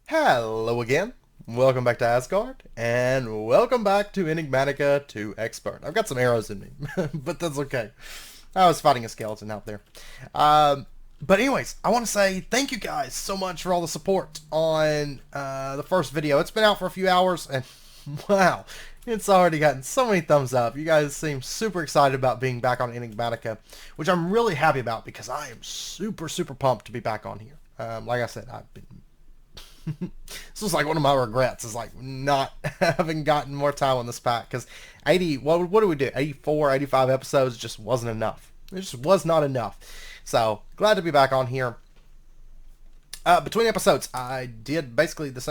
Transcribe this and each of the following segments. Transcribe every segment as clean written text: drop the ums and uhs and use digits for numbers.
Hello again. Welcome back to Asgard, and welcome back to Enigmatica to Expert. I've got some arrows in me, but that's okay. I was fighting a skeleton out there. But anyways, I want to say thank you guys so much for all the support on the first video. It's been out for a few hours, and wow, it's already gotten so many thumbs up. You guys seem super excited about being back on Enigmatica, which I'm really happy about because I am super pumped to be back on here. Like I said, I've been this was like one of my regrets is like not having gotten more time on this pack because 80 what do we do 84 85 episodes just wasn't enough. It just was not enough. So glad to be back on here. Between episodes I did basically the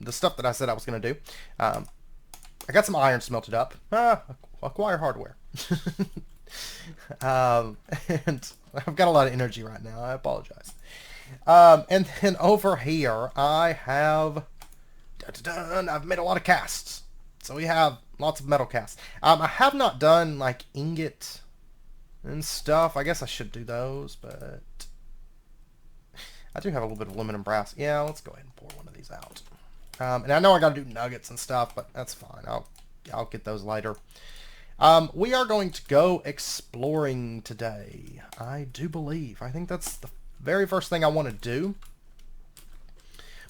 stuff that I said I was going to do. I got some iron smelted up. Acquire hardware. And I've got a lot of energy right now. I apologize. And then over here, I have, I've made a lot of casts. So we have lots of metal casts. I have not done, like, ingot and stuff. I guess I should do those, but I do have a little bit of aluminum brass. Yeah, let's go ahead and pour one of these out. And I know I got to do nuggets and stuff, but that's fine. I'll get those later. We are going to go exploring today. I do believe. I think that's the very first thing I want to do.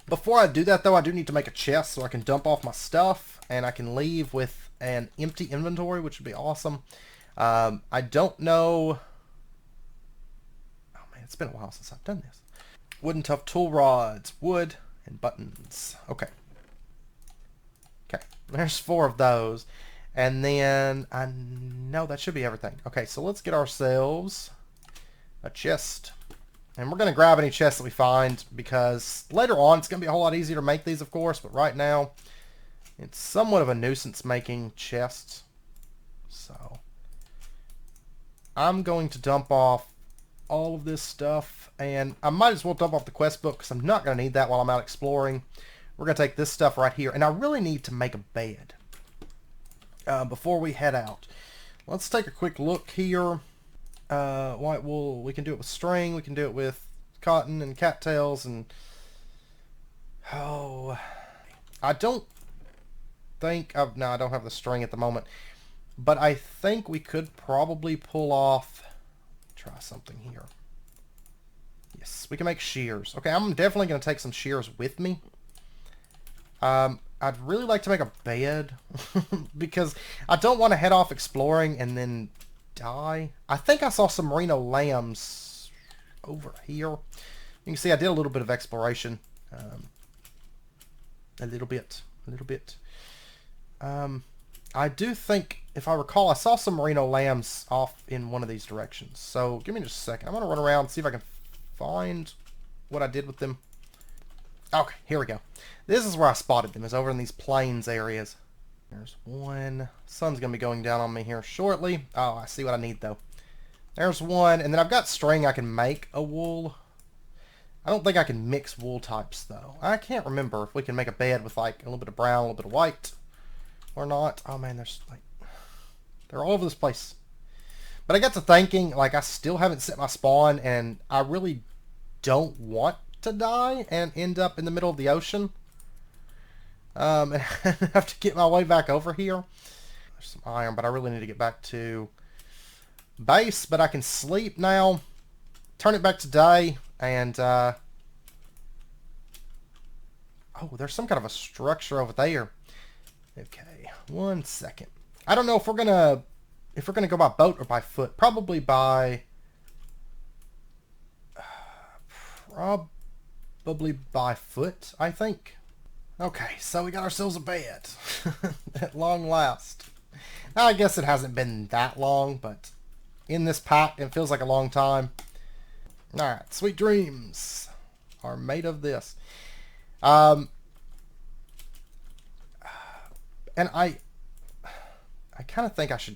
Before I do that, though, I do need to make a chest so I can dump off my stuff and I can leave with an empty inventory, which would be awesome. I don't know. Oh man, it's been a while since I've done this. Wooden tough tool rods, wood, and buttons. Okay. Okay, there's 4 of those. And then I know that should be everything. Okay, so let's get ourselves a chest. And we're going to grab any chests that we find because later on it's going to be a whole lot easier to make these, of course. But right now it's somewhat of a nuisance making chests. So I'm going to dump off all of this stuff. And I might as well dump off the quest book because I'm not going to need that while I'm out exploring. We're going to take this stuff right here. And I really need to make a bed before we head out. Let's take a quick look here. White wool, we can do it with string, we can do it with cotton and cattails, and I don't think no, I don't have the string at the moment, but I think we could probably pull off, try something here. Yes, we can make shears. Okay, I'm definitely going to take some shears with me. I'd really like to make a bed because I don't want to head off exploring and then die. I think I saw some Merino Lambs over here. You can see I did a little bit of exploration. A little bit. I do think, if I recall, I saw some Merino Lambs off in one of these directions. So give me just a second. I'm going to run around and see if I can find what I did with them. Okay, here we go. This is where I spotted them, is over in these plains areas. There's one. Sun's going to be going down on me here shortly. Oh, I see what I need, though. There's one. And then I've got string I can make a wool. I don't think I can mix wool types, though. I can't remember if we can make a bed with, like, a little bit of brown, a little bit of white, or not. Oh, man, there's, like, they're all over this place. But I got to thinking, like, I still haven't set my spawn, and I really don't want to die and end up in the middle of the ocean. And I have to get my way back over here. There's some iron, but I really need to get back to base. But I can sleep now. Turn it back to day. And, oh, there's some kind of a structure over there. Okay, 1 second. I don't know if we're gonna go by boat or by foot. Probably by foot, I think. Okay, so we got ourselves a bed. At long last. Now, I guess it hasn't been that long, but in this pack, it feels like a long time. Alright, sweet dreams are made of this. And I kind of think I should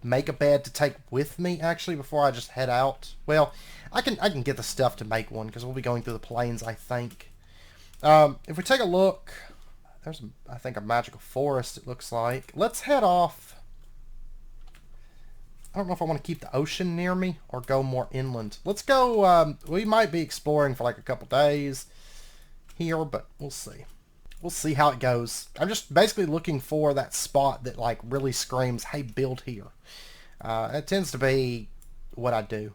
make a bed to take with me, actually, before I just head out. Well, I can get the stuff to make one, because we'll be going through the plains, I think. If we take a look, there's, I think, a magical forest, it looks like. Let's head off. I don't know if I want to keep the ocean near me or go more inland. Let's go, we might be exploring for like a couple days. here, but we'll see. We'll see how it goes. I'm just basically looking for that spot that like really screams, hey, build here. It tends to be what I do.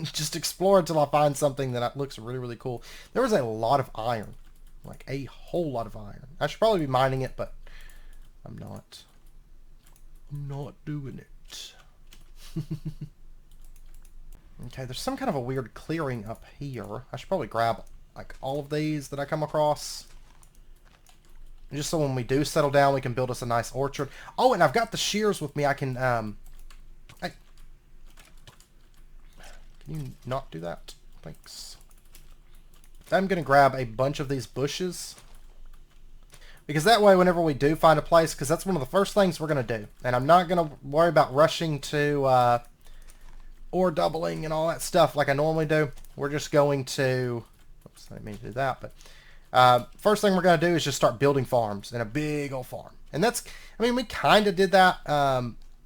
Just explore until I find something that looks really, really cool. There was a lot of iron. Like a whole lot of iron. I should probably be mining it, but I'm not. I'm not doing it. Okay, there's some kind of a weird clearing up here. I should probably grab like all of these that I come across. Just so when we do settle down, we can build us a nice orchard. Oh, and I've got the shears with me. I can, can you not do that? Thanks. I'm going to grab a bunch of these bushes. Because that way, whenever we do find a place, because that's one of the first things we're going to do. And I'm not going to worry about rushing to ore doubling and all that stuff like I normally do. We're just going to... Oops, I didn't mean to do that, but... first thing we're going to do is just start building farms in a big old farm. And that's, I mean, we kind of did that,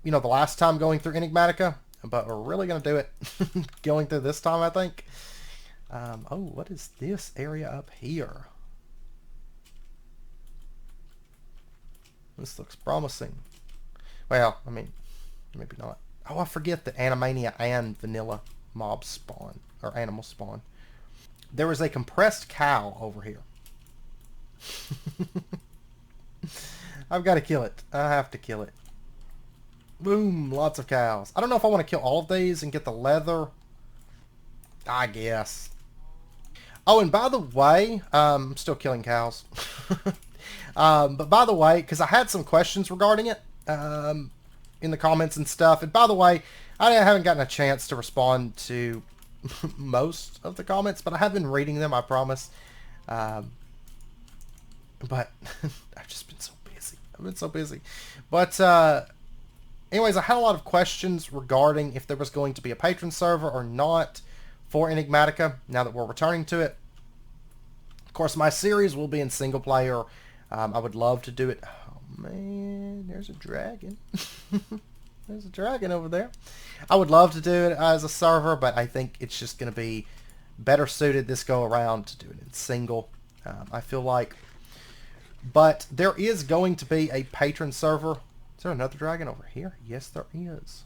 you know, the last time going through Enigmatica, but we're really going to do it going through this time, I think. Oh, what is this area up here? This looks promising. Well, I mean, maybe not. Oh, I forget that Animania and vanilla mobs spawn, or animals spawn. There is a compressed cow over here. I've got to kill it. I have to kill it. Boom, lots of cows. I don't know if I want to kill all of these and get the leather. I guess. Oh, and by the way, I'm still killing cows. But by the way, because I had some questions regarding it in the comments and stuff. And by the way, I haven't gotten a chance to respond to most of the comments, but I have been reading them, I promise. But I've just been so busy. I've been so busy. But anyways, I had a lot of questions regarding if there was going to be a patron server or not for Enigmatica now that we're returning to it. Of course, my series will be in single player. I would love to do it. Oh man, there's a dragon. There's a dragon over there. I would love to do it as a server, but I think it's just going to be better suited this go around to do it in single. I feel like. But there is going to be a patron server. Is there another dragon over here? Yes, there is.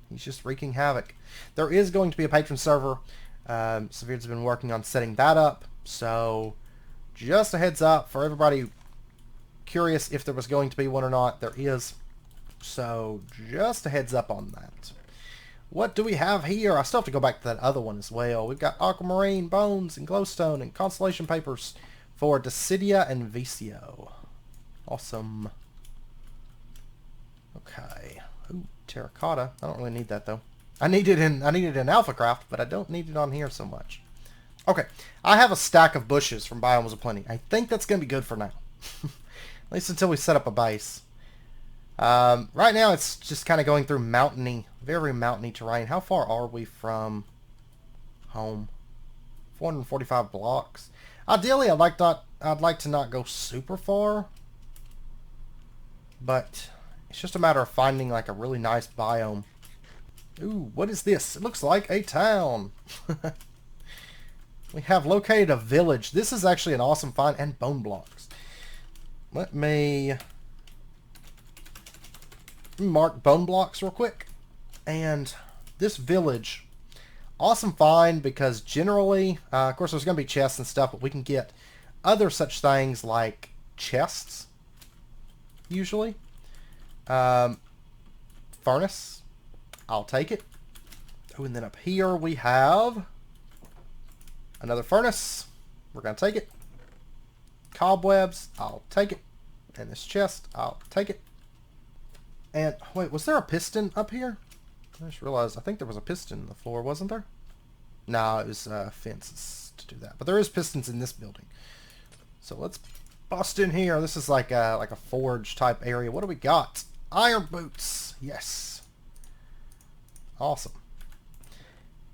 He's just wreaking havoc. There is going to be a patron server. Severe's been working on setting that up. So, just a heads up for everybody curious if there was going to be one or not. There is. So, just a heads up on that. What do we have here? I still have to go back to that other one as well. We've got aquamarine, bones, and glowstone, and constellation papers for Decidia and Vicio. Awesome. Okay. Ooh, terracotta. I don't really need that though. I need it in AlphaCraft, but I don't need it on here so much. Okay. I have a stack of bushes from Biomes of Plenty. I think that's going to be good for now. At least until we set up a base. Right now it's just kind of going through mountainy, very mountainy terrain. How far are we from home? 445 blocks. Ideally, I'd like to not go super far, but it's just a matter of finding like a really nice biome. Ooh, what is this? It looks like a town. We have located a village. This is actually an awesome find, and bone blocks. Let me mark bone blocks real quick. And this village, awesome find because generally, of course there's going to be chests and stuff, but we can get other such things like chests, usually. Furnace, I'll take it. Oh, and then up here we have another furnace. We're going to take it. Cobwebs, I'll take it. And this chest, I'll take it. And, wait, was there a piston up here? I just realized, I think there was a piston in the floor, wasn't there? No, it was fences to do that. But there is pistons in this building. So let's bust in here. This is like a forge type area. What do we got? Iron boots. Yes. Awesome.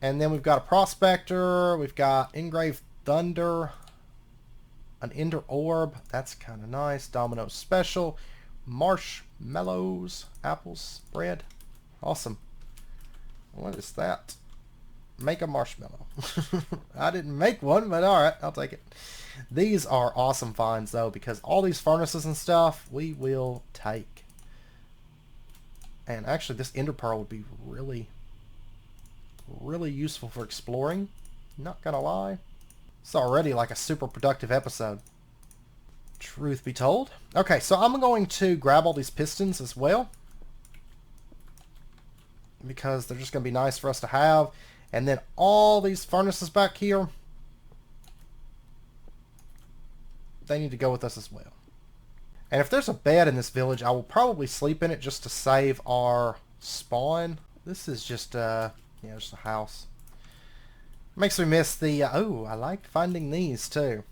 And then we've got a prospector. We've got engraved thunder. An ender orb. That's kind of nice. Domino special. Marshmallows. Apples. Bread. Awesome. What is that? make a marshmallow. I didn't make one, but alright, I'll take it. These are awesome finds, though, because all these furnaces and stuff, we will take. And actually, this ender pearl would be really, really useful for exploring. Not gonna lie. It's already like a super productive episode. Truth be told. Okay, so I'm going to grab all these pistons as well, because they're just going to be nice for us to have. And then all these furnaces back here, they need to go with us as well. And if there's a bed in this village, I will probably sleep in it just to save our spawn. This is just, just a house. Makes me miss the, oh, I like finding these too.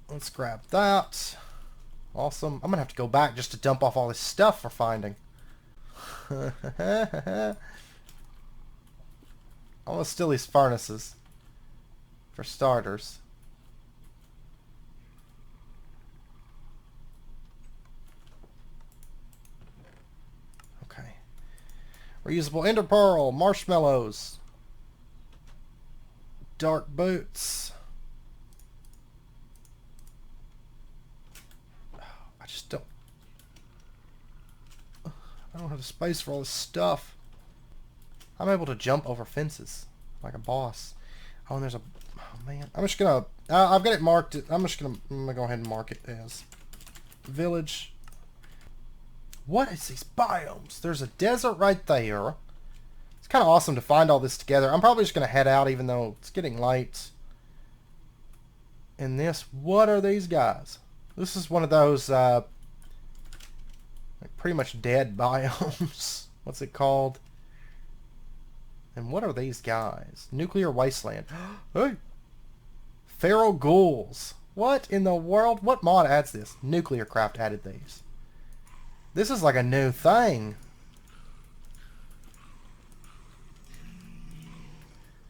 Let's grab that. Awesome. I'm going to have to go back just to dump off all this stuff we're finding. I want to steal these furnaces. For starters. Okay. Reusable ender pearl. Marshmallows. Dark boots. I don't have the space for all this stuff. I'm able to jump over fences like a boss. Oh, and there's a... Oh, man. I'm just going to... I've got it marked. I'm going to go ahead and mark it as village. What is these biomes? There's a desert right there. It's kind of awesome to find all this together. I'm probably just going to head out even though it's getting late. And this... What are these guys? This is one of those... pretty much dead biomes. What's it called? And what are these guys? Nuclear wasteland. Hey! Feral ghouls. What in the world? What mod adds this? Nuclear Craft added these. This is like a new thing.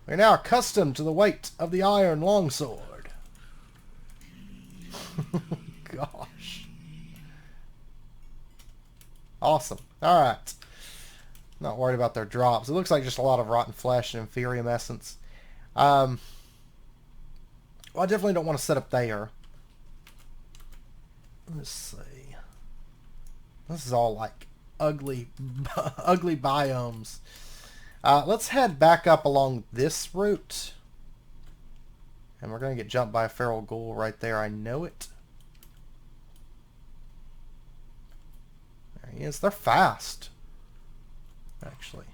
We're now accustomed to the weight of the iron longsword. Gosh. Awesome. Alright. Not worried about their drops. It looks like just a lot of rotten flesh and Inferium essence. Well, I definitely don't want to set up there. Let's see. This is all like ugly, ugly biomes. Let's head back up along this route. And we're going to get jumped by a feral ghoul right there. I know it. There he is. They're fast. Actually.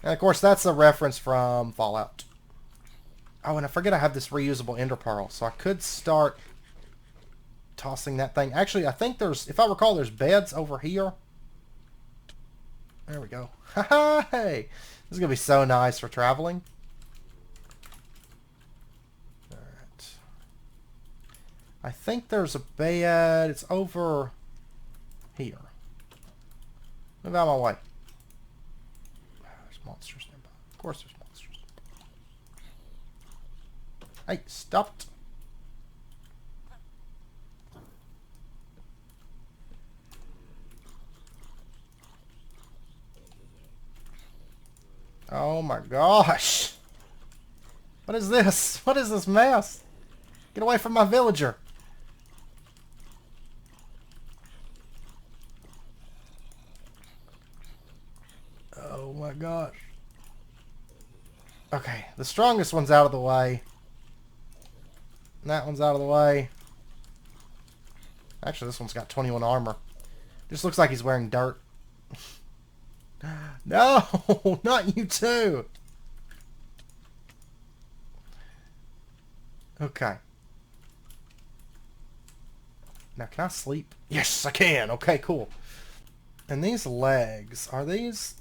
And of course, that's a reference from Fallout. Oh, and I forget I have this reusable ender pearl, so I could start tossing that thing. Actually, I think there's, if I recall, there's beds over here. There we go. Hey! This is going to be so nice for traveling. Alright. I think there's a bed. It's over here. Move out of my way. There's monsters nearby. Of course there's monsters. Hey, stop it. Oh my gosh. What is this? What is this mess? Get away from my villager. Oh my gosh. Okay, the strongest one's out of the way. And that one's out of the way. Actually, this one's got 21 armor. Just looks like he's wearing dirt. No! Not you too! Okay. Now, can I sleep? Yes, I can! Okay, cool. And these legs, are these...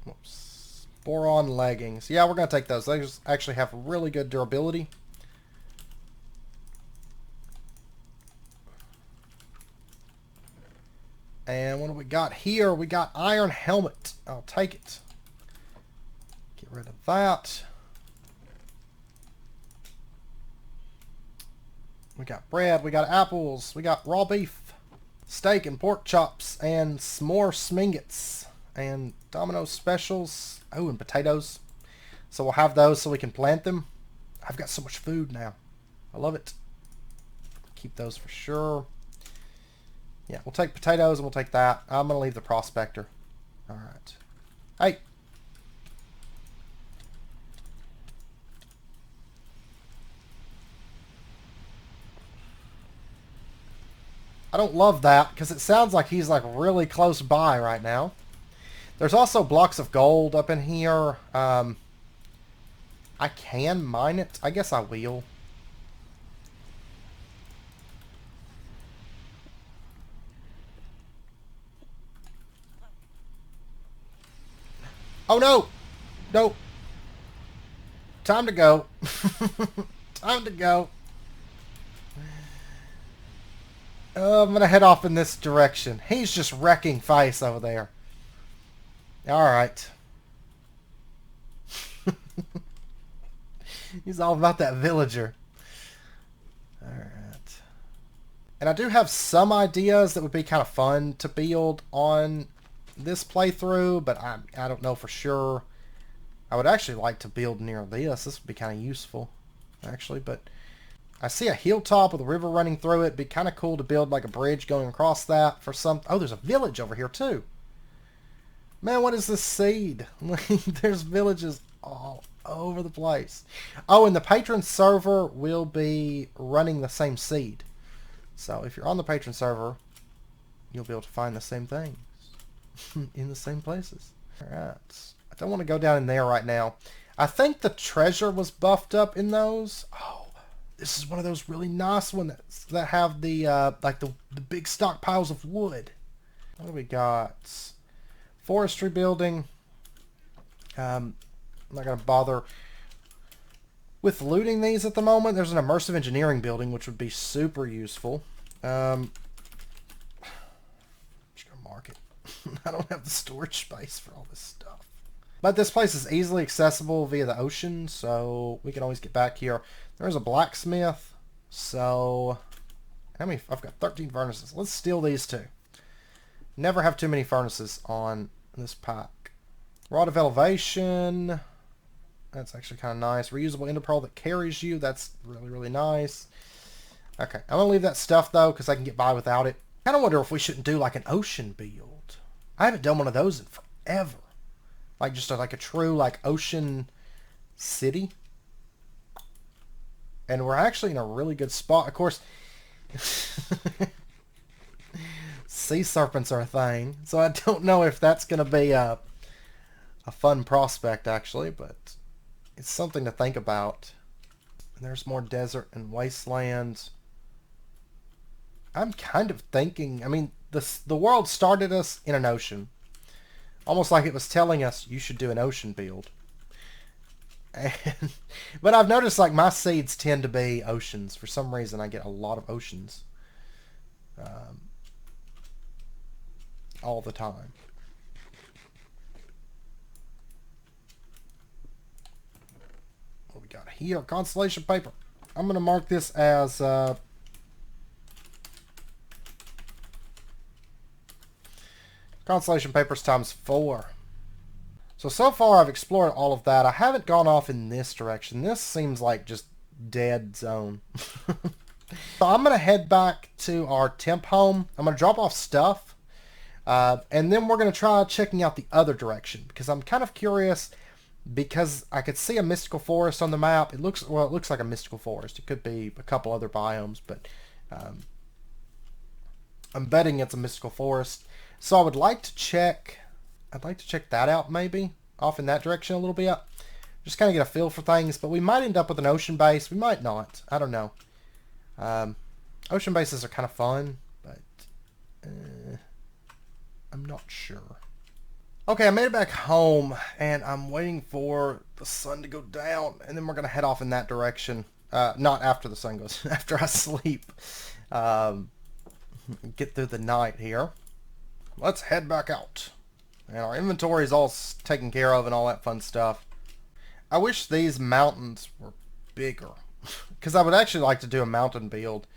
Whoops. Boron leggings. Yeah, we're going to take those. They actually have really good durability. And what do we got here? We got iron helmet. I'll take it. Get rid of that. We got bread, we got apples, we got raw beef, steak and pork chops, and s'more smingets, and Domino's specials. Oh, and potatoes. So we'll have those so we can plant them. I've got so much food now. I love it. Keep those for sure. Yeah, we'll take potatoes and we'll take that. I'm going to leave the prospector. Alright. Hey! I don't love that because it sounds like he's like really close by right now. There's also blocks of gold up in here. I can mine it. I guess I will. Oh no! No! Time to go. Time to go. I'm going to head off in this direction. He's just wrecking face over there. Alright. He's all about that villager. Alright. And I do have some ideas that would be kind of fun to build on this playthrough, but I don't know for sure. I would actually like to build near this. This would be kind of useful, actually, but I see a hilltop with a river running through it. It'd be kind of cool to build like a bridge going across that for some... Oh, there's a village over here too. Man, what is this seed? There's villages all over the place. Oh, and the patron server will be running the same seed. So if you're on the patron server, you'll be able to find the same things in the same places. Alright. I don't want to go down in there right now. I think the treasure was buffed up in those. Oh. This is one of those really nice ones that have the like the big stockpiles of wood. What do we got? Forestry building. I'm not going to bother with looting these at the moment. There's an immersive engineering building, which would be super useful. I'm just going to mark it. I don't have the storage space for all this stuff. But this place is easily accessible via the ocean, so we can always get back here. There's a blacksmith, so how many? I've got 13 furnaces. Let's steal these two. Never have too many furnaces on this pack. Rod of elevation. That's actually kind of nice. Reusable ender pearl that carries you. That's really, really nice. Okay, I'm going to leave that stuff, though, because I can get by without it. I kind of wonder if we shouldn't do, like, an ocean build. I haven't done one of those in forever. Like, just like a true, like, ocean city. And we're actually in a really good spot. Of course, sea serpents are a thing. So I don't know if that's going to be a fun prospect, actually. But it's something to think about. And there's more desert and wastelands. I'm kind of thinking, I mean, the world started us in an ocean. Almost like it was telling us you should do an ocean build. But I've noticed like my seeds tend to be oceans. For some reason I get a lot of oceans. All the time. What we got here? Constellation paper. I'm going to mark this as... Constellation papers times 4. So far I've explored all of that. I haven't gone off in this direction. This seems like just dead zone. So I'm going to head back to our temp home. I'm going to drop off stuff. And then we're going to try checking out the other direction. Because I'm kind of curious. Because I could see a mystical forest on the map. It looks like a mystical forest. It could be a couple other biomes. But I'm betting it's a mystical forest. So I would like to check... I'd like to check that out maybe. Off in that direction a little bit. Just kind of get a feel for things. But we might end up with an ocean base. We might not. I don't know. Ocean bases are kind of fun. But I'm not sure. Okay, I made it back home. And I'm waiting for the sun to go down. And then we're going to head off in that direction. Not after the sun goes. After I sleep. Get through the night here. Let's head back out. And our inventory is all taken care of and all that fun stuff. I wish these mountains were bigger. because I would actually like to do a mountain build.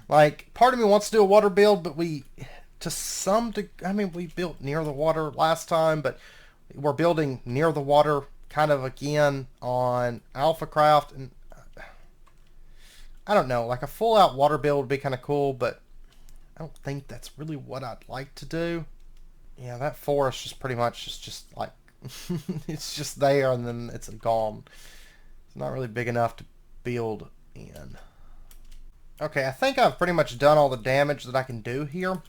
Like, part of me wants to do a water build, but to some degree, I mean, we built near the water last time, but we're building near the water kind of again on AlphaCraft, and I don't know, like a full-out water build would be kind of cool, but I don't think that's really what I'd like to do. Yeah, that forest is pretty much just like, it's just there and then it's gone. It's not really big enough to build in. Okay, I think I've pretty much done all the damage that I can do here,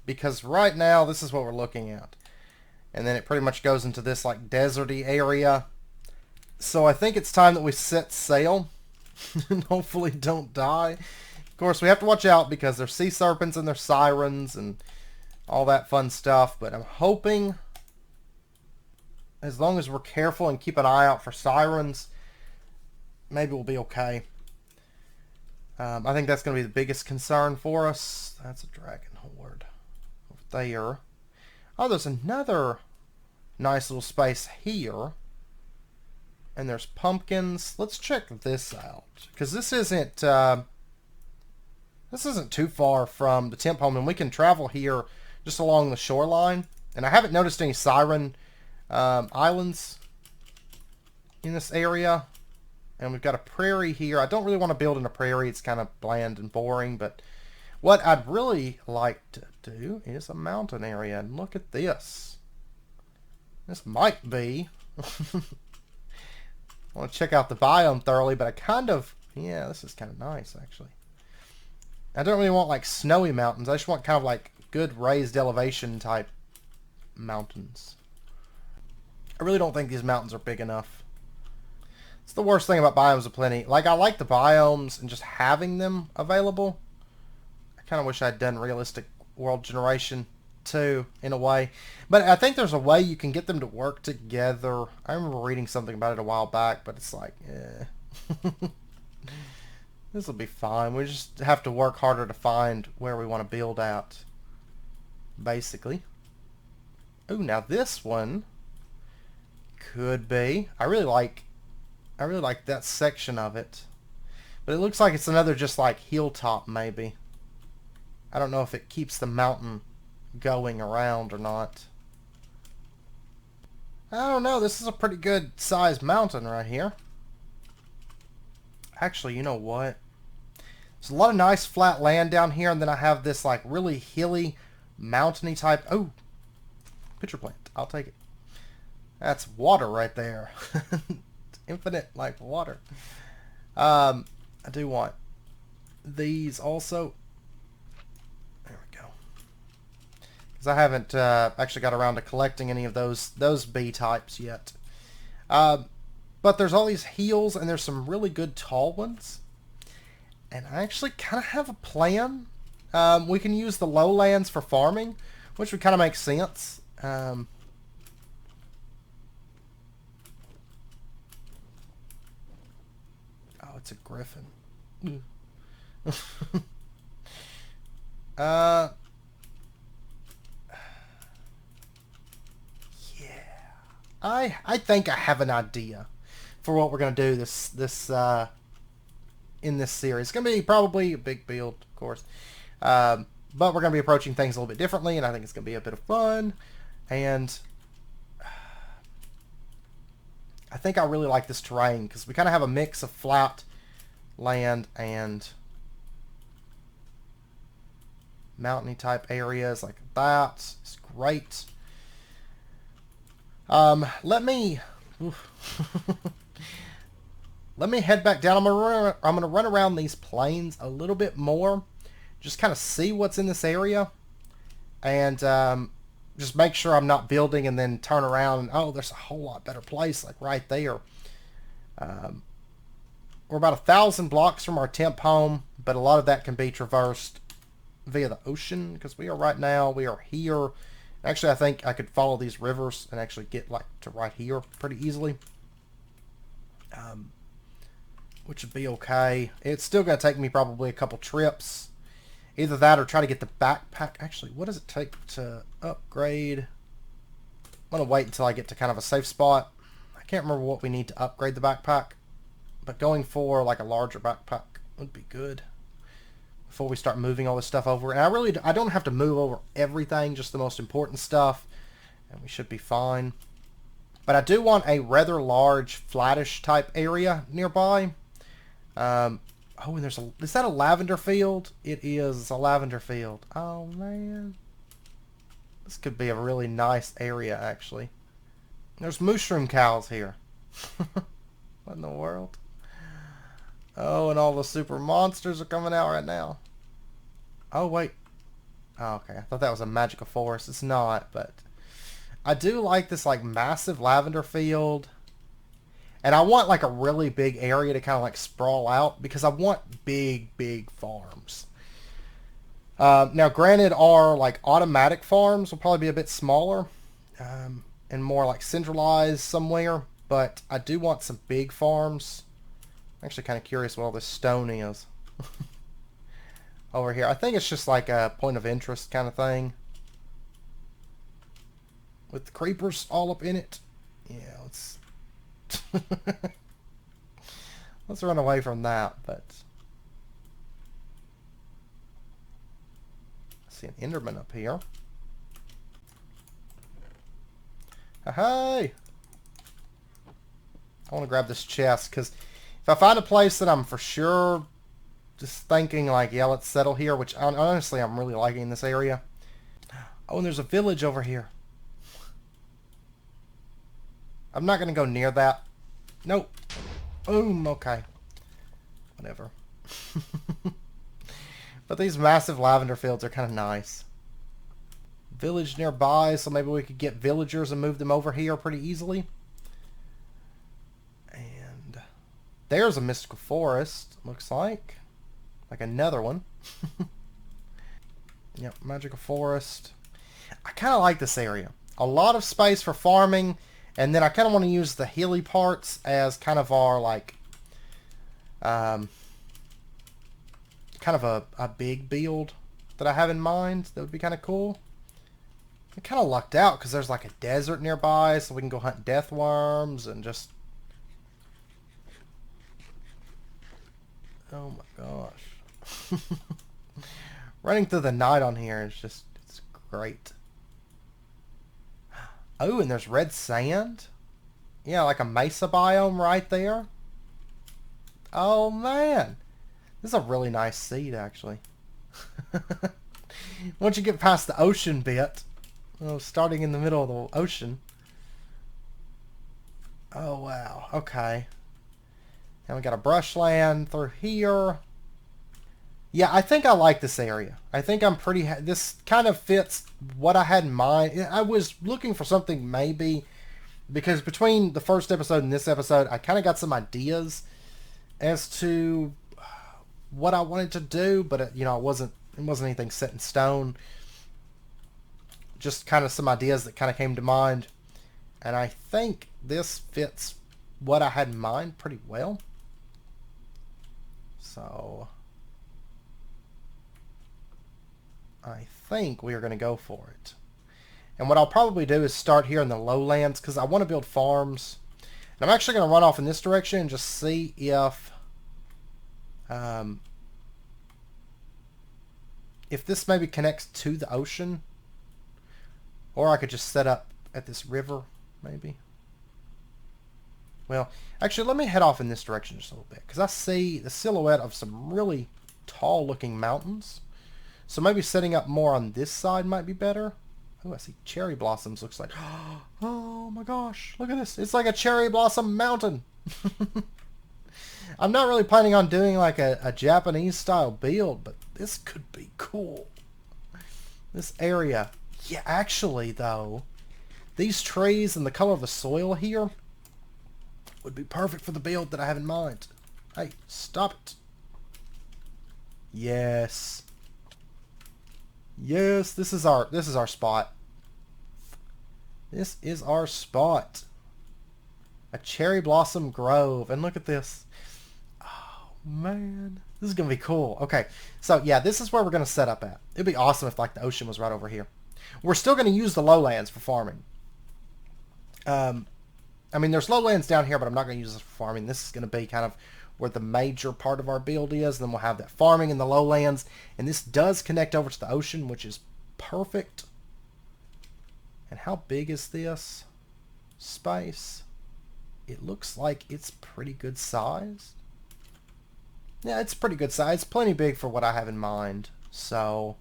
because right now this is what we're looking at. And then it pretty much goes into this like deserty area. So I think it's time that we set sail and hopefully don't die. Of course, we have to watch out because there's sea serpents and there's sirens and all that fun stuff. But I'm hoping, as long as we're careful and keep an eye out for sirens, maybe we'll be okay. I think that's going to be the biggest concern for us. That's a dragon horde over there. Oh, there's another nice little space here. And there's pumpkins. Let's check this out, because this isn't too far from the temp home, and we can travel here just along the shoreline. And I haven't noticed any siren islands in this area. And we've got a prairie here. I don't really want to build in a prairie. It's kind of bland and boring. But what I'd really like to do is a mountain area. And look at this. This might be... I want to check out the biome thoroughly, but I kind of... Yeah, this is kind of nice, actually. I don't really want, like, snowy mountains. I just want kind of, like, good raised elevation type mountains. I really don't think these mountains are big enough. It's the worst thing about biomes of plenty. Like, I like the biomes and just having them available. I kind of wish I'd done realistic world generation too, in a way. But I think there's a way you can get them to work together. I remember reading something about it a while back, but it's like, this will be fine. We just have to work harder to find where we want to build at, basically. Ooh, now this one could be... I really like that section of it. But it looks like it's another just like hilltop, maybe. I don't know if it keeps the mountain going around or not. I don't know. This is a pretty good sized mountain right here. Actually, you know what? There's a lot of nice flat land down here, and then I have this like really hilly, mountainy type... Oh! Pitcher plant. I'll take it. That's water right there. Infinite like water. I do want these also. There we go. Because I haven't actually got around to collecting any of those bee types yet. But there's all these heels, and there's some really good tall ones. And I actually kind of have a plan. We can use the lowlands for farming, which would kind of make sense. It's a griffin. Yeah. I think I have an idea for what we're gonna do in this series. It's gonna be probably a big build, of course, but we're gonna be approaching things a little bit differently, and I think it's gonna be a bit of fun. And I think I really like this terrain because we kind of have a mix of flat land and mountainy type areas like that. It's great. Let me let me head back down. I'm gonna run around these plains a little bit more, just kind of see what's in this area, and just make sure I'm not building and then turn around and, oh, there's a whole lot better place like right there. We're about 1,000 blocks from our temp home, but a lot of that can be traversed via the ocean because we are here. Actually, I think I could follow these rivers and actually get like to right here pretty easily, which would be okay. It's still going to take me probably a couple trips. Either that or try to get the backpack. Actually, what does it take to upgrade? I'm going to wait until I get to kind of a safe spot. I can't remember what we need to upgrade the backpack. But going for like a larger backpack would be good before we start moving all this stuff over. And I don't have to move over everything, just the most important stuff, and we should be fine. But I do want a rather large, flattish type area nearby. Oh, and is that a lavender field? It is a lavender field. Oh, man. This could be a really nice area, actually. There's mushroom cows here. What in the world? Oh, and all the super monsters are coming out right now. Oh, wait. Oh, okay. I thought that was a magical forest. It's not, but I do like this like massive lavender field. And I want like a really big area to kind of like sprawl out because I want big farms. Now, granted, our like automatic farms will probably be a bit smaller and more like centralized somewhere. But I do want some big farms. I'm actually kind of curious what all this stone is over here. I think it's just like a point of interest kind of thing. With the creepers all up in it. Yeah, let's... let's run away from that, but... I see an Enderman up here. Hey! I want to grab this chest, because if I find a place that I'm for sure just thinking like, yeah, let's settle here, which honestly I'm really liking this area. Oh, and there's a village over here. I'm not going to go near that. Nope. Boom, okay. Whatever. But these massive lavender fields are kind of nice. Village nearby, so maybe we could get villagers and move them over here pretty easily. And there's a mystical forest, looks like. Like another one. Yep, magical forest. I kind of like this area. A lot of space for farming. And then I kind of want to use the hilly parts as kind of our, like, kind of a big build that I have in mind. That would be kind of cool. I kind of lucked out because there's, like, a desert nearby, so we can go hunt death worms and just... Oh, my gosh. Running through the night on here is just, it's great. Oh, and there's red sand? Yeah, like a mesa biome right there. Oh, man. This is a really nice seed, actually. Once you get past the ocean bit, well, starting in the middle of the ocean. Oh, wow. Okay. And we got a brushland through here. Yeah, I think I like this area. I think I'm pretty... This kind of fits what I had in mind. I was looking for something maybe... Because between the first episode and this episode, I kind of got some ideas as to what I wanted to do. But, you know, it wasn't anything set in stone. Just kind of some ideas that kind of came to mind. And I think this fits what I had in mind pretty well. So... I think we are going to go for it. And what I'll probably do is start here in the lowlands because I want to build farms. And I'm actually going to run off in this direction and just see if this maybe connects to the ocean. Or I could just set up at this river, maybe. Well, actually, let me head off in this direction just a little bit because I see the silhouette of some really tall-looking mountains. So maybe setting up more on this side might be better. Oh, I see cherry blossoms, looks like. Oh my gosh, look at this. It's like a cherry blossom mountain. I'm not really planning on doing like a Japanese style build, but this could be cool. This area. Yeah, actually though, these trees and the color of the soil here would be perfect for the build that I have in mind. Hey, stop it. Yes. Yes, this is our spot. This is our spot. A cherry blossom grove. And look at this. Oh, man. This is going to be cool. Okay. So, yeah, this is where we're going to set up at. It'd be awesome if, like, the ocean was right over here. We're still going to use the lowlands for farming. I mean, there's lowlands down here, but I'm not going to use this for farming. This is going to be kind of where the major part of our build is. Then we'll have that farming in the lowlands. And this does connect over to the ocean, which is perfect. And how big is this space? It looks like it's pretty good size. Yeah, it's pretty good size. Plenty big for what I have in mind. So,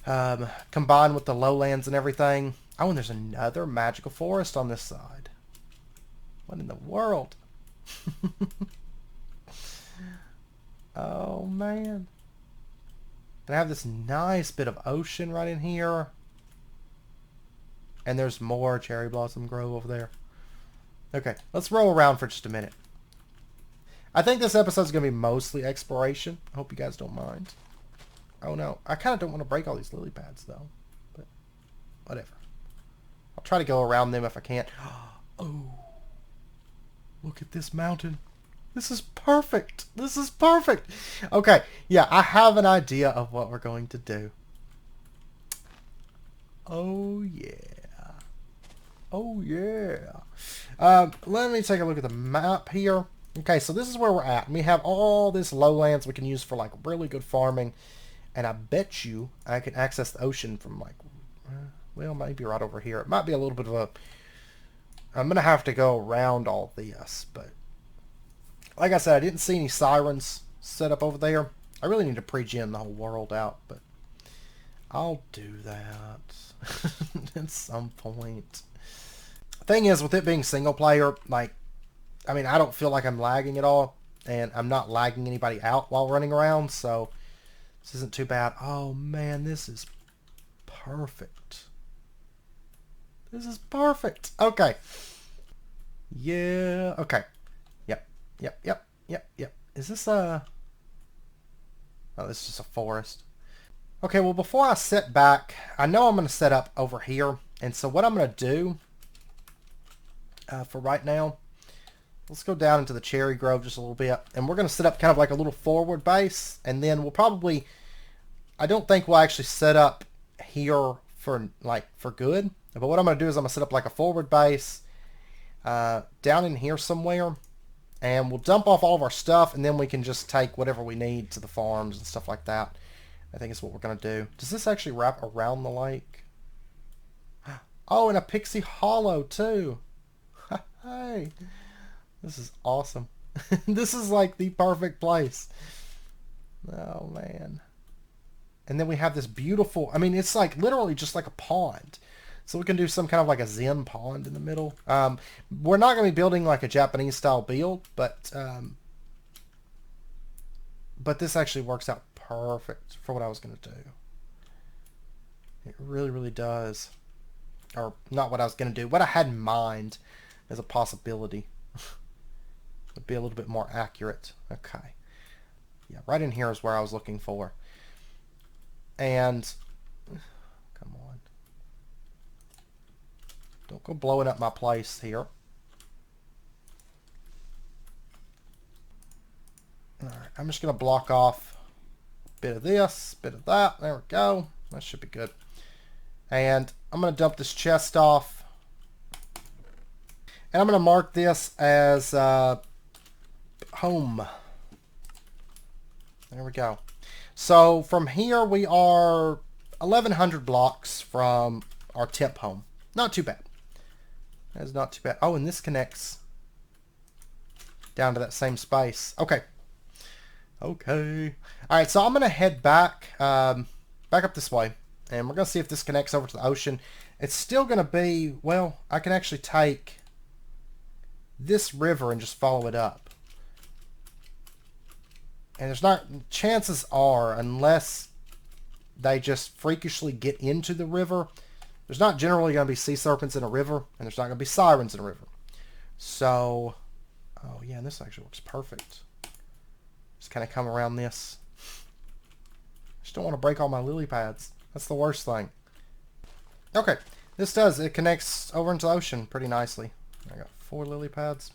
combined with the lowlands and everything. Oh, and there's another magical forest on this side. What in the world? Oh, man. And I have this nice bit of ocean right in here. And there's more cherry blossom grove over there. Okay, let's roll around for just a minute. I think this episode's going to be mostly exploration. I hope you guys don't mind. Oh no, I kind of don't want to break all these lily pads though. But whatever. I'll try to go around them if I can. Oh, look at this mountain. This is perfect. This is perfect. Okay, yeah, I have an idea of what we're going to do. Oh yeah. Oh yeah. Let me take a look at the map here. Okay, so this is where we're at. We have all this lowlands we can use for like really good farming. And I bet you I can access the ocean from like, well, maybe right over here. It might be a little bit of a, I'm going to have to go around all this. But like I said, I didn't see any sirens set up over there. I really need to pre-gen the whole world out, but I'll do that at some point. Thing is, with it being single player, like, I mean, I don't feel like I'm lagging at all, and I'm not lagging anybody out while running around, so this isn't too bad. Oh man, this is perfect. This is perfect. Okay. Yeah, okay. Yep. Is this a... Oh, this is just a forest. Okay, well, before I sit back, I know I'm going to set up over here, and so what I'm going to do for right now, let's go down into the cherry grove just a little bit, and we're going to set up kind of like a little forward base, and then we'll probably, I don't think we'll actually set up here for good, but what I'm going to do is I'm going to set up like a forward base down in here somewhere, and we'll dump off all of our stuff, and then we can just take whatever we need to the farms and stuff like that. I think is what we're going to do. Does this actually wrap around the lake? Oh, and a pixie hollow too. Hey, this is awesome. This is like the perfect place. Oh man. And then we have this beautiful, I mean, it's like literally just like a pond. So we can do some kind of like a zen pond in the middle. We're not going to be building like a Japanese style build, but this actually works out perfect for what I was going to do. It really, really does. Or not what I was going to do. What I had in mind as a possibility would be a little bit more accurate. Okay. Yeah, right in here is where I was looking for. And come on. Don't go blowing up my place here. Alright, I'm just going to block off a bit of this, bit of that. There we go. That should be good. And I'm going to dump this chest off. And I'm going to mark this as home. There we go. So from here we are 1,100 blocks from our temp home. Not too bad. That's not too bad. Oh, and this connects down to that same space. Okay. Okay. Alright, so I'm going to head back, back up this way. And we're going to see if this connects over to the ocean. It's still going to be, well, I can actually take this river and just follow it up. And there's not, chances are, unless they just freakishly get into the river, there's not generally going to be sea serpents in a river, and there's not going to be sirens in a river. So, oh yeah, and this actually looks perfect. Just kind of come around this. Just don't want to break all my lily pads. That's the worst thing. Okay, this does. It connects over into the ocean pretty nicely. I got 4 lily pads.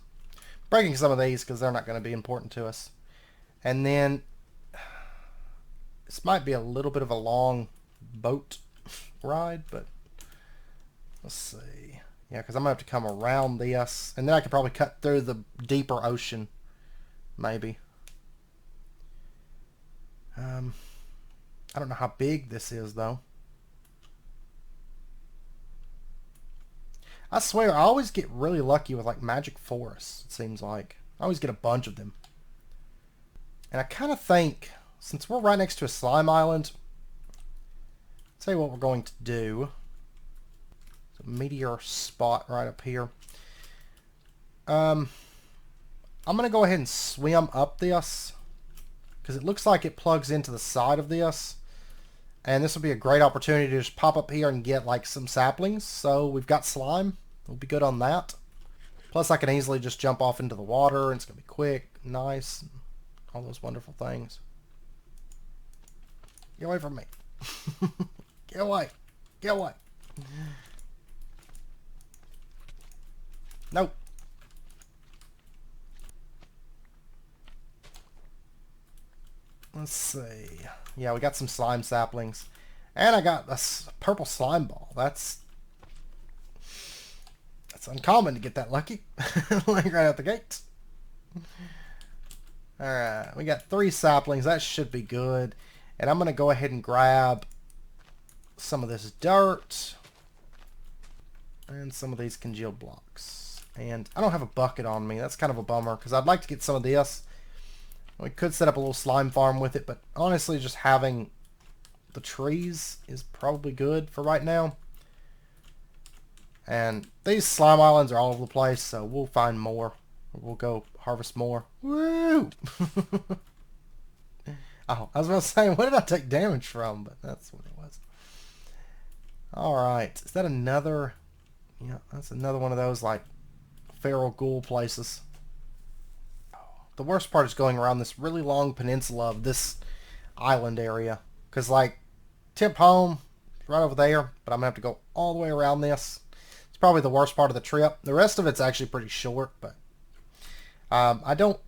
Breaking some of these because they're not going to be important to us. And then, this might be a little bit of a long boat ride, but let's see. Yeah, because I'm going to have to come around this. And then I could probably cut through the deeper ocean. Maybe. I don't know how big this is, though. I swear, I always get really lucky with, like, magic forests, it seems like. I always get a bunch of them. And I kind of think, since we're right next to a slime island, I'll tell you what we're going to do. It's a meteor spot right up here. I'm going to go ahead and swim up this, because it looks like it plugs into the side of this. And this will be a great opportunity to just pop up here and get like some saplings. So we've got slime. We'll be good on that. Plus I can easily just jump off into the water and it's going to be quick, nice, all those wonderful things. Get away from me. Get away. Get away. Nope. Let's see. Yeah, we got some slime saplings. And I got a purple slime ball. That's uncommon to get that lucky. Like right out the gate. Alright, we got 3 saplings. That should be good. And I'm going to go ahead and grab some of this dirt. And some of these congealed blocks. And I don't have a bucket on me. That's kind of a bummer, because I'd like to get some of this. We could set up a little slime farm with it, but honestly just having the trees is probably good for right now. And these slime islands are all over the place, so we'll find more. We'll go harvest more. Woo! Oh, I was about to say, what did I take damage from? But that's what it was. Alright, is that another... Yeah, that's another one of those, like, feral ghoul places. The worst part is going around this really long peninsula of this island area. Because, like, tip home, right over there, but I'm going to have to go all the way around this. It's probably the worst part of the trip. The rest of it's actually pretty short, but I don't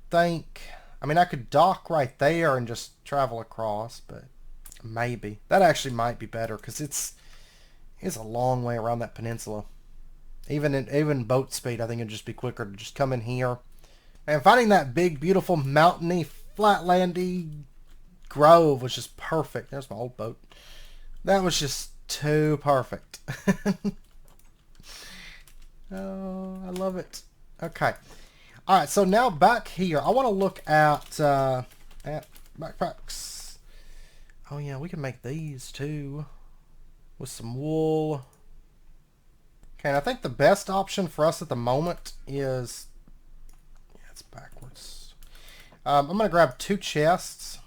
think... I mean, I could dock right there and just travel across, but maybe. That actually might be better, because it's a long way around that peninsula. Even boat speed, I think it'd just be quicker to just come in here. And finding that big, beautiful, mountainy, flatlandy grove was just perfect. There's my old boat. That was just too perfect. Oh, I love it. Okay. Alright, so now back here, I want to look at backpacks. Oh yeah, we can make these too. With some wool. Okay, and I think the best option for us at the moment is... It's backwards. I'm going to grab 2 chests.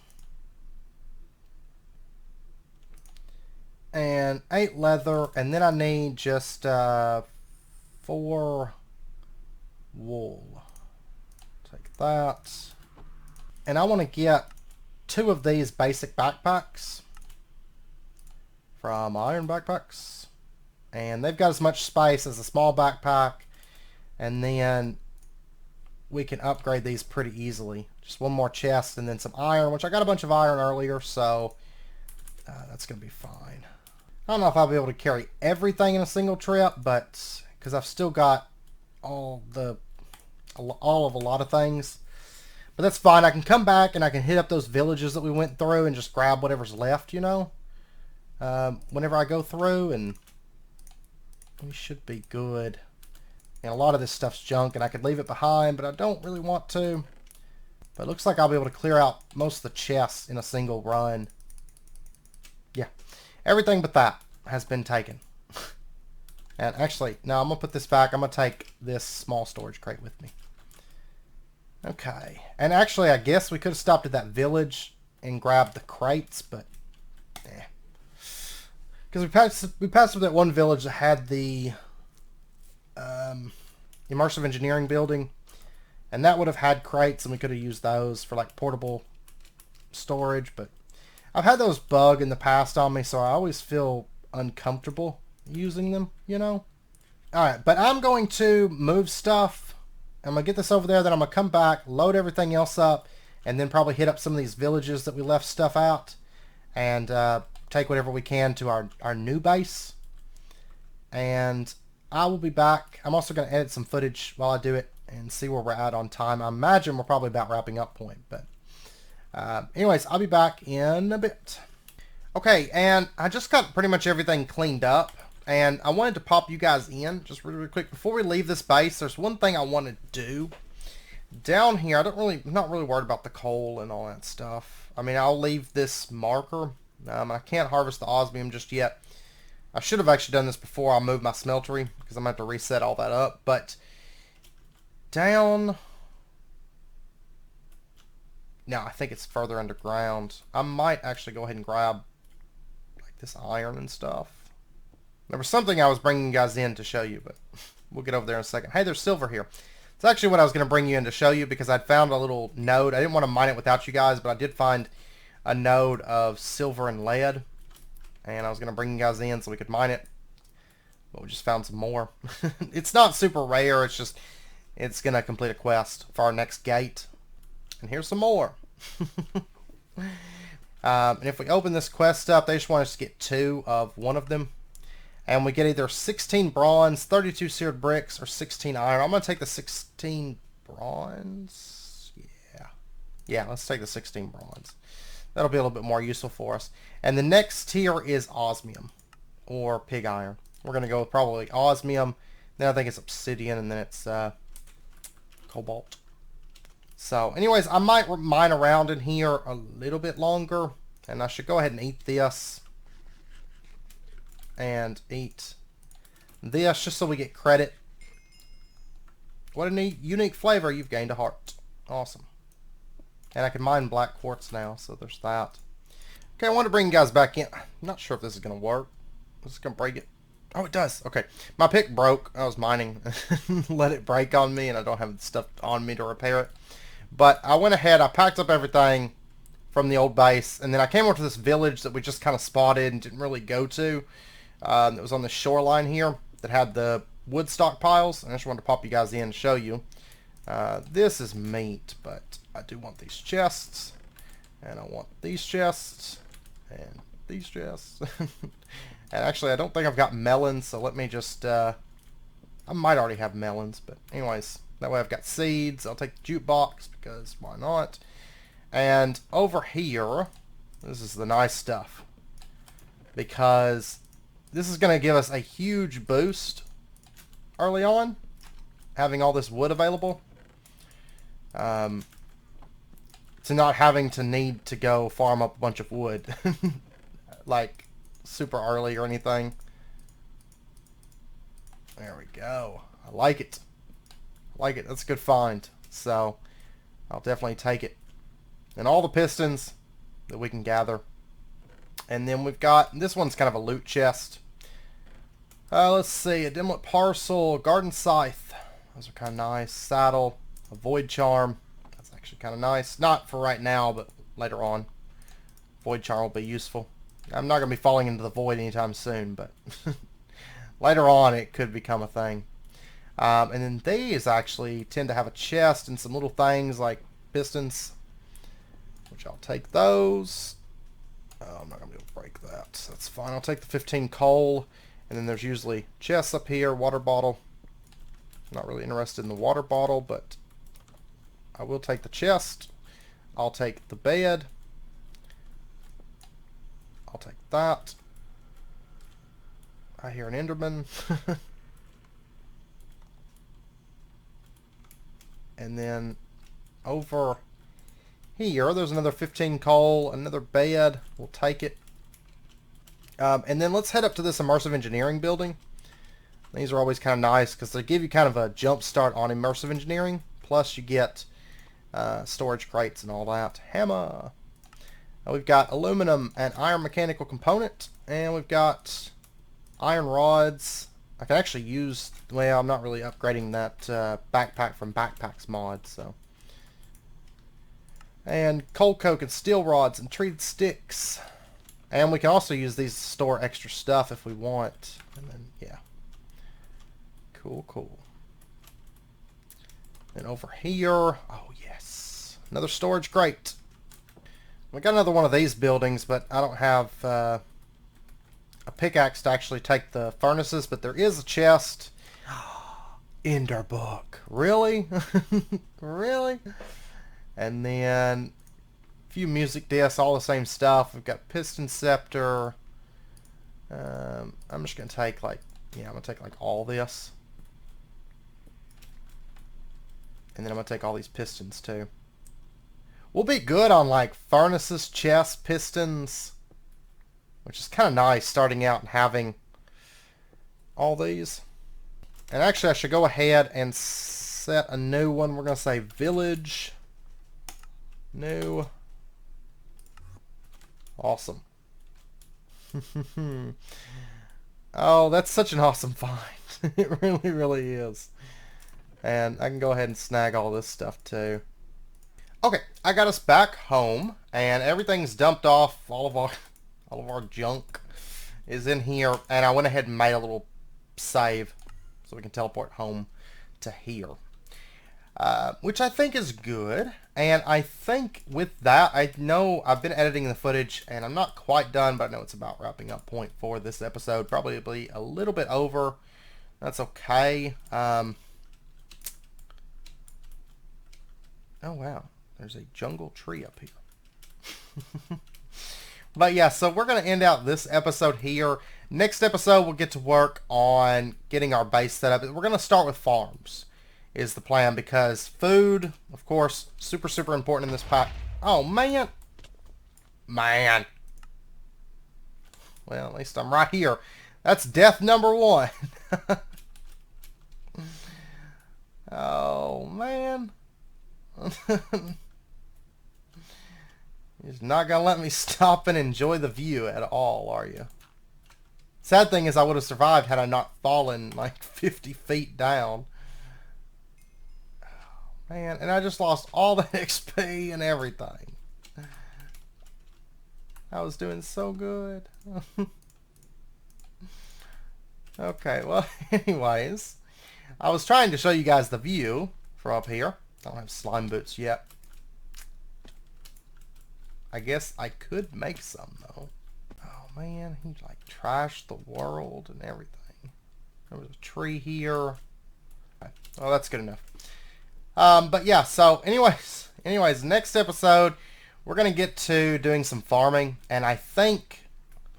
And 8 leather. And then I need just 4 wool. Take that. And I want to get 2 of these basic backpacks. From Iron Backpacks. And they've got as much space as a small backpack. And then... we can upgrade these pretty easily. Just 1 more chest and then some iron, which I got a bunch of iron earlier, so that's going to be fine. I don't know if I'll be able to carry everything in a single trip, but because I've still got all of a lot of things. But that's fine. I can come back and I can hit up those villages that we went through and just grab whatever's left, you know, whenever I go through, and we should be good. And a lot of this stuff's junk, and I could leave it behind, but I don't really want to. But it looks like I'll be able to clear out most of the chests in a single run. Yeah. Everything but that has been taken. And actually, no, I'm going to put this back. I'm going to take this small storage crate with me. Okay. And actually, I guess we could have stopped at that village and grabbed the crates, but... eh. Because we passed through that one village that had the... immersive engineering building, and that would have had crates, and we could have used those for like portable storage, but I've had those bug in the past on me, so I always feel uncomfortable using them, you know. Alright, but I'm going to move stuff. I'm going to get this over there, then I'm going to come back, load everything else up, and then probably hit up some of these villages that we left stuff out, and take whatever we can to our new base. And I will be back. I'm also going to edit some footage while I do it and see where we're at on time. I imagine we're probably about wrapping up point, but anyways, I'll be back in a bit. Okay, and I just got pretty much everything cleaned up, and I wanted to pop you guys in just really quick before we leave this base. There's one thing I want to do down here. I'm not really worried about the coal and all that stuff. I mean, I'll leave this marker. I can't harvest the osmium just yet. I should have actually done this before I moved my smeltery because I'm going to have to reset all that up. But down... No, I think it's further underground. I might actually go ahead and grab like this iron and stuff. There was something I was bringing you guys in to show you, but we'll get over there in a second. Hey, there's silver here. It's actually what I was going to bring you in to show you because I'd found a little node. I didn't want to mine it without you guys, but I did find a node of silver and lead. And I was going to bring you guys in so we could mine it. But we just found some more. It's not super rare. It's just, it's going to complete a quest for our next gate. And here's some more. And if we open this quest up, they just want us to get 2 of one of them. And we get either 16 bronze, 32 seared bricks, or 16 iron. I'm going to take the 16 bronze. Yeah, let's take the 16 bronze. That'll be a little bit more useful for us. And the next tier is osmium, or pig iron. We're going to go with probably osmium. Then I think it's obsidian, and then it's cobalt. So, anyways, I might mine around in here a little bit longer. And I should go ahead and eat this. And eat this, just so we get credit. What a unique flavor. You've gained a heart. Awesome. And I can mine black quartz now, so there's that. Okay, I want to bring you guys back in. I'm not sure if this is going to work. Is it going to break it? Oh, it does. Okay. My pick broke. I was mining. Let it break on me, and I don't have stuff on me to repair it. But I went ahead. I packed up everything from the old base, and then I came over to this village that we just kind of spotted and didn't really go to. It was on the shoreline here that had the wood stockpiles, and I just wanted to pop you guys in and show you. This is meat, but I do want these chests, and I want these chests, and these chests. And actually, I don't think I've got melons, so let me just, I might already have melons, but anyways, that way I've got seeds. I'll take the jukebox, because why not? And over here, this is the nice stuff, because this is going to give us a huge boost early on, having all this wood available. To not having to need to go farm up a bunch of wood like super early or anything. There we go. I like it. I like it. That's a good find. So I'll definitely take it. And all the pistons that we can gather. And then we've got, this one's kind of a loot chest. Let's see, a dimlet parcel, garden scythe. Those are kind of nice. Saddle, a void charm. That's actually kind of nice. Not for right now, but later on. Void charm will be useful. I'm not going to be falling into the void anytime soon, but later on it could become a thing. And then these actually tend to have a chest and some little things like pistons, which I'll take those. I'm not going to be able to break that. So that's fine. I'll take the 15 coal. And then there's usually chests up here, water bottle. Not really interested in the water bottle, but I will take the chest. I'll take the bed. I'll take that. I hear an Enderman. And then over here, there's another 15 coal, another bed. We'll take it. And then let's head up to this immersive engineering building. These are always kind of nice because they give you kind of a jump start on immersive engineering. Plus you get storage crates and all that. Hammer. We've got aluminum and iron mechanical component. And we've got iron rods. I can actually use, well, I'm not really upgrading that backpack from Backpacks mod, so. And coal coke and steel rods and treated sticks. And we can also use these to store extra stuff if we want. And then, yeah. Cool, cool. And over here, oh yes, another storage crate. We got another one of these buildings, but I don't have a pickaxe to actually take the furnaces, but there is a chest Ender book. Really? Really? And then a few music discs, all the same stuff. We've got piston scepter. I'm just gonna take like, yeah, I'm gonna take like all this. And then I'm gonna take all these pistons too. We'll be good on like furnaces, chests, pistons, which is kind of nice starting out and having all these. And actually I should go ahead and set a new one. We're gonna say village. New. Awesome. Oh, that's such an awesome find. It really, really is. And I can go ahead and snag all this stuff too. Okay, I got us back home, and everything's dumped off. All of our junk is in here, and I went ahead and made a little save so we can teleport home to here, which I think is good. And I think with that, I know I've been editing the footage, and I'm not quite done, but I know it's about wrapping up point for this episode. Probably a little bit over. That's okay. Oh wow, there's a jungle tree up here. But yeah, so we're going to end out this episode here. Next episode, we'll get to work on getting our base set up. We're going to start with farms, is the plan, because food, of course, super, super important in this pack. Oh, man. Man. Well, at least I'm right here. That's death number 1. Oh, man. You're just not going to let me stop and enjoy the view at all, are you? Sad thing is I would have survived had I not fallen like 50 feet down. Oh, man, and I just lost all the XP and everything. I was doing so good. Okay, well, anyways. I was trying to show you guys the view from up here. I don't have slime boots yet. I guess I could make some, though. Oh, man, he, like, trashed the world and everything. There was a tree here. Okay. Well, that's good enough. But, yeah, so, anyways, next episode, we're going to get to doing some farming. And I think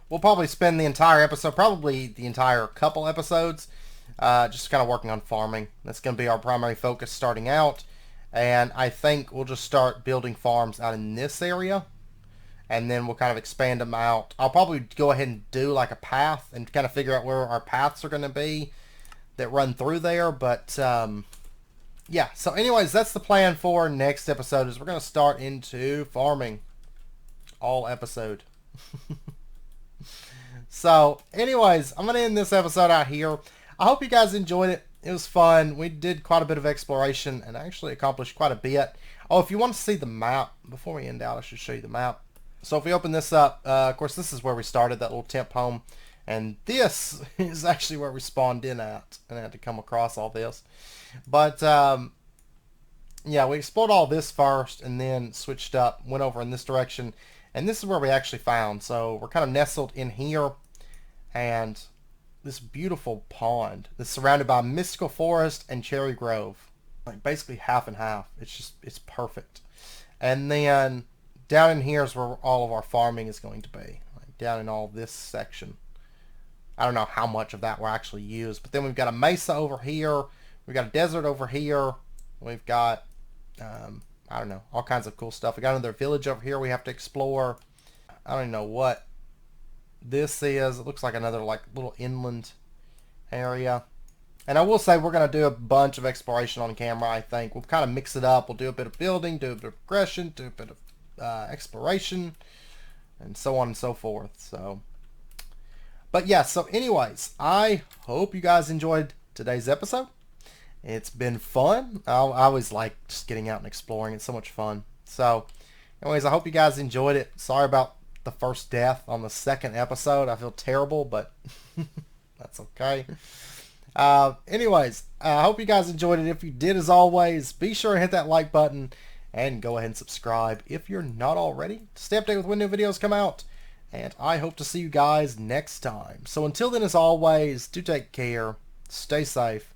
we'll probably spend the entire episode, probably the entire couple episodes, just kind of working on farming. That's going to be our primary focus starting out. And I think we'll just start building farms out in this area. And then we'll kind of expand them out. I'll probably go ahead and do like a path and kind of figure out where our paths are going to be that run through there. But yeah, so anyways, that's the plan for next episode, is we're going to start into farming all episode. So anyways, I'm going to end this episode out here. I hope you guys enjoyed it. It was fun. We did quite a bit of exploration and actually accomplished quite a bit. Oh, if you want to see the map, before we end out, I should show you the map. So if we open this up, of course, this is where we started, that little temp home. And this is actually where we spawned in at. And I had to come across all this. But, yeah, we explored all this first and then switched up, went over in this direction. And this is where we actually found. So we're kind of nestled in here. And this beautiful pond that's surrounded by mystical forest and cherry grove. Like basically half and half. It's perfect. And then down in here is where all of our farming is going to be. Like down in all this section. I don't know how much of that we'll actually use. But then we've got a mesa over here. We've got a desert over here. We've got, I don't know, all kinds of cool stuff. We got another village over here we have to explore. I don't even know what this is. It looks like another like little inland area. And I will say we're going to do a bunch of exploration on camera, I think. We'll kind of mix it up. We'll do a bit of building, do a bit of progression, do a bit of exploration, and so on and so forth. So, but yeah, so anyways, I hope you guys enjoyed today's episode. It's been fun. I always like just getting out and exploring. It's so much fun. So anyways, I hope you guys enjoyed it. Sorry about the first death on the second episode. I feel terrible, but that's okay. Anyways, I hope you guys enjoyed it. If you did, as always, be sure to hit that like button and go ahead and subscribe if you're not already to stay updated with when new videos come out. And I hope to see you guys next time. So until then, as always, do take care, stay safe.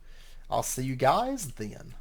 I'll see you guys then.